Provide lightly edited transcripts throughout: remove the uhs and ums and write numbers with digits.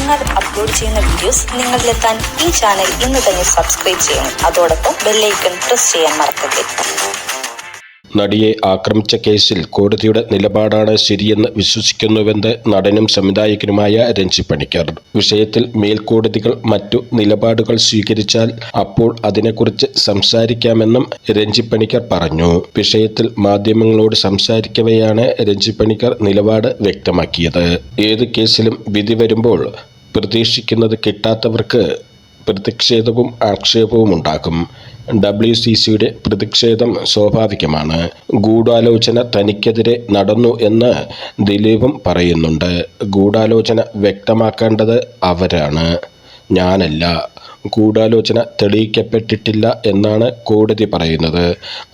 ഞങ്ങൾ അപ്ലോഡ് ചെയ്യുന്ന വീഡിയോസ് നിങ്ങളിലെത്താൻ ഈ ചാനൽ ഇന്ന് തന്നെ സബ്സ്ക്രൈബ് ചെയ്യണം. അതോടൊപ്പം ബെല്ലൈക്കൺ പ്രസ് ചെയ്യാൻ മറക്കരുത്. നടിയെ ആക്രമിച്ച കേസിൽ കോടതിയുടെ നിലപാടാണ് ശരിയെന്ന് വിശ്വസിക്കുന്നുവെന്ന് നടനും സംവിധായകനുമായ രഞ്ജിത്ത് പണിക്കർ. വിഷയത്തിൽ മേൽക്കോടതികൾ മറ്റു നിലപാടുകൾ സ്വീകരിച്ചാൽ അപ്പോൾ അതിനെക്കുറിച്ച് സംസാരിക്കാമെന്നും രഞ്ജിത്ത് പണിക്കർ പറഞ്ഞു. വിഷയത്തിൽ മാധ്യമങ്ങളോട് സംസാരിക്കവെയാണ് രഞ്ജിത്ത് പണിക്കർ നിലപാട് വ്യക്തമാക്കിയത്. ഏത് കേസിലും വിധി വരുമ്പോൾ പ്രതീക്ഷിക്കുന്നത് കിട്ടാത്തവർക്ക് പ്രതിഷേധവും ആക്ഷേപവും ഉണ്ടാകും. WCCയുടെ പ്രതിഷേധം സ്വാഭാവികമാണ്. ഗൂഢാലോചന തനിക്കെതിരെ നടന്നു എന്ന് ദിലീപും പറയുന്നുണ്ട്. ഗൂഢാലോചന വ്യക്തമാക്കേണ്ടത് അവരാണ്, ഞാനല്ല. ഗൂഢാലോചന തെളിയിക്കപ്പെട്ടിട്ടില്ല എന്നാണ് കോടതി പറയുന്നത്.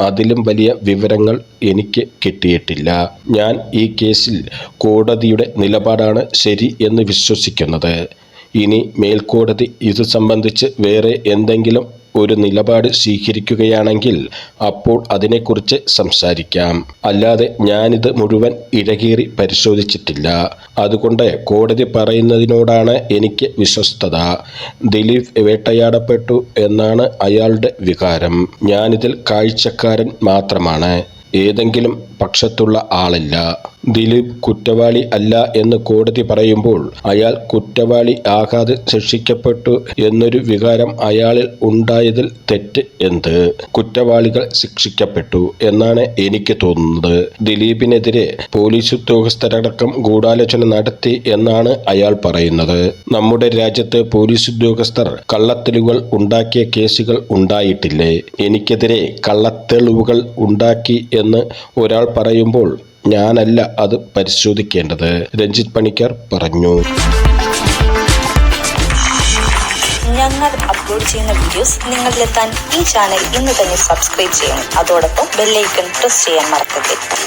അതിലും വലിയ വിവരങ്ങൾ എനിക്ക് കിട്ടിയിട്ടില്ല. ഞാൻ ഈ കേസിൽ കോടതിയുടെ നിലപാടാണ് ശരി എന്ന് വിശ്വസിക്കുന്നത്. ഇനി മേൽക്കോടതി ഇത് സംബന്ധിച്ച് വേറെ എന്തെങ്കിലും ഒരു നിലപാട് സ്വീകരിക്കുകയാണെങ്കിൽ അപ്പോൾ അതിനെക്കുറിച്ച് സംസാരിക്കാം. അല്ലാതെ ഞാനിത് മുഴുവൻ ഇഴകീറി പരിശോധിച്ചിട്ടില്ല. അതുകൊണ്ട് കോടതി പറയുന്നതിനോടാണ് എനിക്ക് വിശ്വസ്തത. ദിലീപ് വേട്ടയാടപ്പെട്ടു എന്നാണ് അയാളുടെ വികാരം. ഞാനിതിൽ കാഴ്ചക്കാരൻ മാത്രമാണ്, ഏതെങ്കിലും പക്ഷത്തുള്ള ആളല്ല. ദിലീപ് കുറ്റവാളി അല്ല എന്ന് കോടതി പറയുമ്പോൾ അയാൾ കുറ്റവാളി ആകാതെ ശിക്ഷിക്കപ്പെട്ടു എന്നൊരു വികാരം അയാളിൽ ഉണ്ടായതിൽ തെറ്റ് എന്ത്? കുറ്റവാളികൾ ശിക്ഷിക്കപ്പെട്ടു എന്നാണ് എനിക്ക് തോന്നുന്നത്. ദിലീപിനെതിരെ പോലീസ് ഉദ്യോഗസ്ഥരടക്കം ഗൂഢാലോചന നടത്തി എന്നാണ് അയാൾ പറയുന്നത്. നമ്മുടെ രാജ്യത്ത് പോലീസ് ഉദ്യോഗസ്ഥർ കള്ളത്തെളിവുകൾ ഉണ്ടാക്കിയ കേസുകൾ ഉണ്ടായിട്ടില്ലേ? എനിക്കെതിരെ കള്ളത്തെളിവുകൾ ഉണ്ടാക്കി എന്ന് ഒരാൾ പറയുമ്പോൾ ഞാനല്ല അത് പരിശോധിക്കേണ്ടത്, രഞ്ജിത്ത് പണിക്കർ പറഞ്ഞു. ഞങ്ങൾ അപ്ലോഡ് ചെയ്യുന്ന വീഡിയോസ് നിങ്ങളിലെത്താൻ ഈ ചാനൽ ഇന്ന് തന്നെ സബ്സ്ക്രൈബ് ചെയ്യണം. അതോടൊപ്പം ബെല്ലൈക്കൺ പ്രസ് ചെയ്യാൻ മറക്കരുത്.